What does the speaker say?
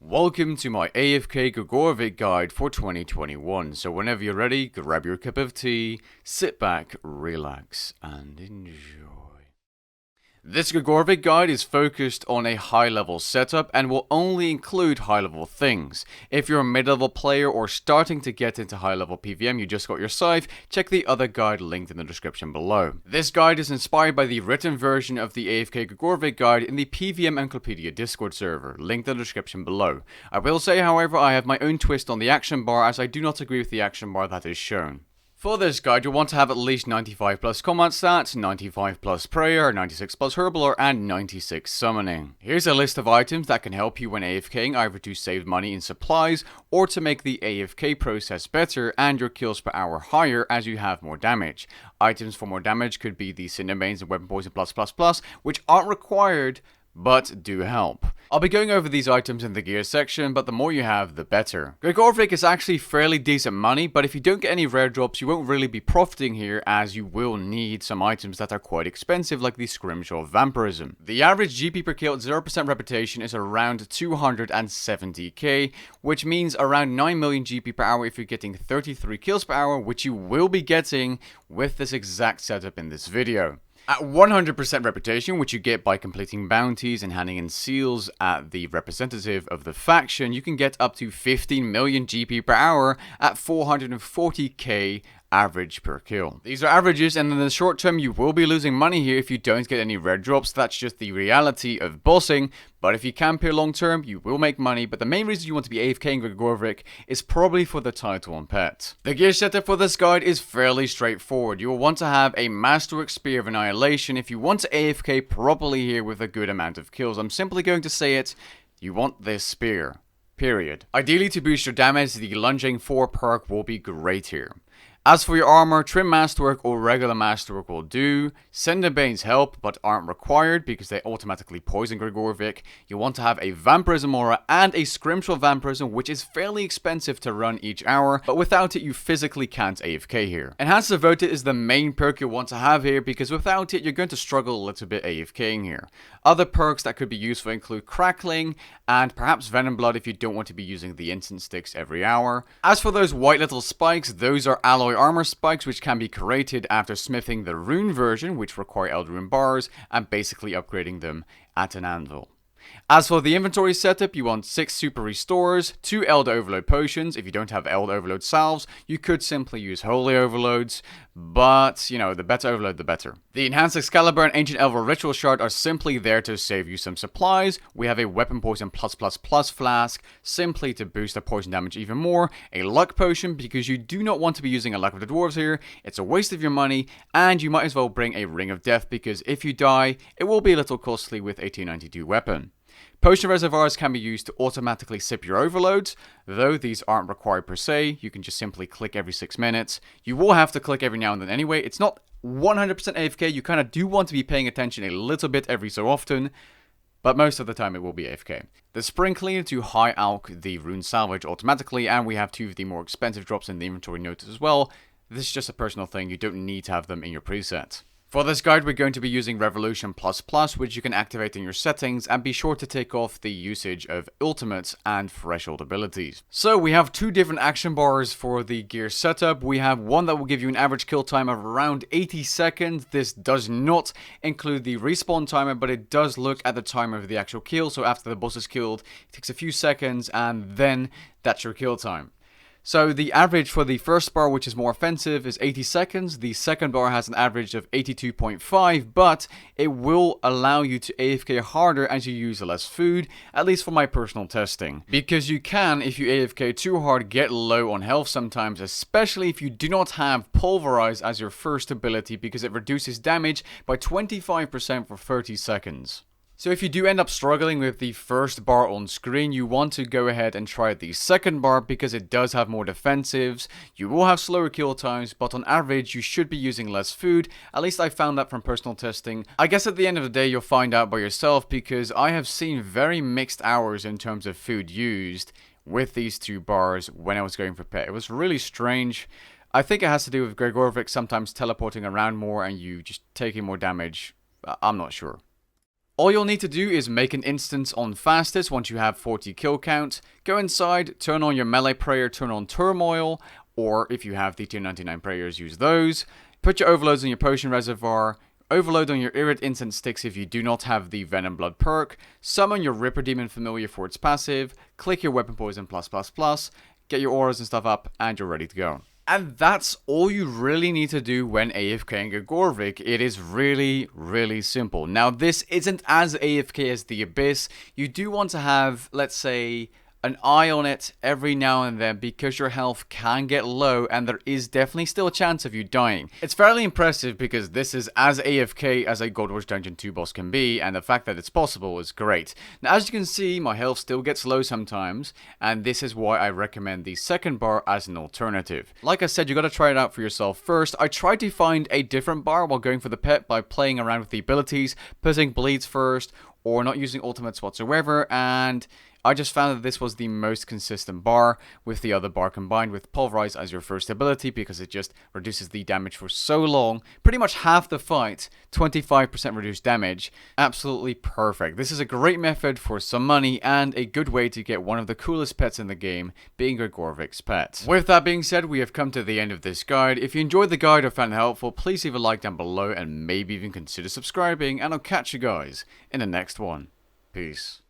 Welcome to my AFK Gregorovic guide for 2021. So whenever you're ready, grab your cup of tea, sit back, relax, and enjoy. This Gregorovic guide is focused on a high-level setup and will only include high-level things. If you're a mid-level player or starting to get into high-level PvM, you just got your scythe, check the other guide linked in the description below. This guide is inspired by the written version of the AFK Gregorovic guide in the PvM Encyclopedia Discord server, linked in the description below. I will say, however, I have my own twist on the action bar as I do not agree with the action bar that is shown. For this guide, you'll want to have at least 95 plus combat stats, 95 plus prayer, 96 plus herblore, and 96 summoning. Here's a list of items that can help you when AFKing, either to save money in supplies, or to make the AFK process better and your kills per hour higher as you have more damage. Items for more damage could be the Cinderbanes and Weapon Poison +++, which aren't required, but do help. I'll be going over these items in the gear section, but the more you have, the better. Gregorovic is actually fairly decent money, but if you don't get any rare drops, you won't really be profiting here, as you will need some items that are quite expensive, like the Scrimshaw Vampyrism. The average GP per kill at 0% reputation is around 270k, which means around 9 million GP per hour if you're getting 33 kills per hour, which you will be getting with this exact setup in this video. At 100% reputation, which you get by completing bounties and handing in seals at the representative of the faction, you can get up to 15 million GP per hour at 440k average per kill. These are averages, and in the short term you will be losing money here if you don't get any red drops. That's just the reality of bossing, but if you camp here long term you will make money. But the main reason you want to be AFKing Gregorovic is probably for the title and pet. The gear setup for this guide is fairly straightforward. You will want to have a Masterwork Spear of Annihilation if you want to AFK properly here with a good amount of kills. I'm simply going to say it, you want this spear. Period. Ideally, to boost your damage, the Lunging 4 perk will be great here. As for your armor, Trim Masterwork or regular Masterwork will do. Cinderbanes help, but aren't required because they automatically poison Gregorovic. You want to have a Vampirism aura and a Scrimshaw Vampirism, which is fairly expensive to run each hour, but without it you physically can't AFK here. Enhanced Devoted is the main perk you want to have here, because without it you're going to struggle a little bit AFKing here. Other perks that could be useful include Crackling and perhaps Venom Blood if you don't want to be using the instant sticks every hour. As for those white little spikes, those are alloy armor spikes which can be created after smithing the rune version, which require Elder Rune bars, and basically upgrading them at an anvil. As for the inventory setup, you want 6 super restores, 2 Elder Overload potions. If you don't have Elder Overload salves, you could simply use Holy Overloads, but, you know, the better overload, the better. The Enhanced Excalibur and Ancient Elver Ritual Shard are simply there to save you some supplies. We have a Weapon Poison +++ flask, simply to boost the poison damage even more. A Luck Potion, because you do not want to be using a Luck of the Dwarves here. It's a waste of your money, and you might as well bring a Ring of Death, because if you die, it will be a little costly with a 292 weapon. Potion reservoirs can be used to automatically sip your overloads, though these aren't required per se. You can just simply click every 6 minutes. You will have to click every now and then anyway. It's not 100% AFK. You kind of do want to be paying attention a little bit every so often, but most of the time it will be AFK. The Spring Cleaner to high alch the Rune Salvage automatically, and we have 2 of the more expensive drops in the inventory notes as well. This is just a personal thing. You don't need to have them in your preset. For this guide, we're going to be using Revolution++, which you can activate in your settings, and be sure to take off the usage of ultimates and threshold abilities. So we have 2 different action bars for the gear setup. We have one that will give you an average kill time of around 80 seconds. This does not include the respawn timer, but it does look at the timer of the actual kill. So after the boss is killed, it takes a few seconds, and then that's your kill time. So the average for the first bar, which is more offensive, is 80 seconds. The second bar has an average of 82.5, but it will allow you to AFK harder as you use less food, at least for my personal testing. Because you can, if you AFK too hard, get low on health sometimes, especially if you do not have Pulverize as your first ability, because it reduces damage by 25% for 30 seconds. So if you do end up struggling with the first bar on screen, you want to go ahead and try the second bar, because it does have more defensives. You will have slower kill times, but on average you should be using less food. At least I found that from personal testing. I guess at the end of the day you'll find out by yourself, because I have seen very mixed hours in terms of food used with these 2 bars when I was going for pet. It was really strange. I think it has to do with Gregorovic sometimes teleporting around more and you just taking more damage. I'm not sure. All you'll need to do is make an instance on fastest once you have 40 kill count, go inside, turn on your melee prayer, turn on turmoil, or if you have the tier 99 prayers, use those. Put your overloads in your potion reservoir, overload on your Irrit instant sticks if you do not have the Venom Blood perk, summon your Ripper Demon Familiar for its passive, click your Weapon Poison +++, get your auras and stuff up, and you're ready to go. And that's all you really need to do when AFKing Gregorovic. It is really, really simple. Now, this isn't as AFK as the Abyss. You do want to have, let's say, an eye on it every now and then because your health can get low and there is definitely still a chance of you dying. It's fairly impressive because this is as AFK as a Gold Rush Dungeon 2 boss can be, and the fact that it's possible is great. Now, as you can see, my health still gets low sometimes, and this is why I recommend the second bar as an alternative. Like I said, you gotta try it out for yourself first. I tried to find a different bar while going for the pet by playing around with the abilities, putting bleeds first, or not using ultimates whatsoever, and I just found that this was the most consistent bar with the other bar combined with Pulverize as your first ability because it just reduces the damage for so long. Pretty much half the fight, 25% reduced damage. Absolutely perfect. This is a great method for some money and a good way to get one of the coolest pets in the game, being Gregorovic's pet. With that being said, we have come to the end of this guide. If you enjoyed the guide or found it helpful, please leave a like down below and maybe even consider subscribing, and I'll catch you guys in the next one. Peace.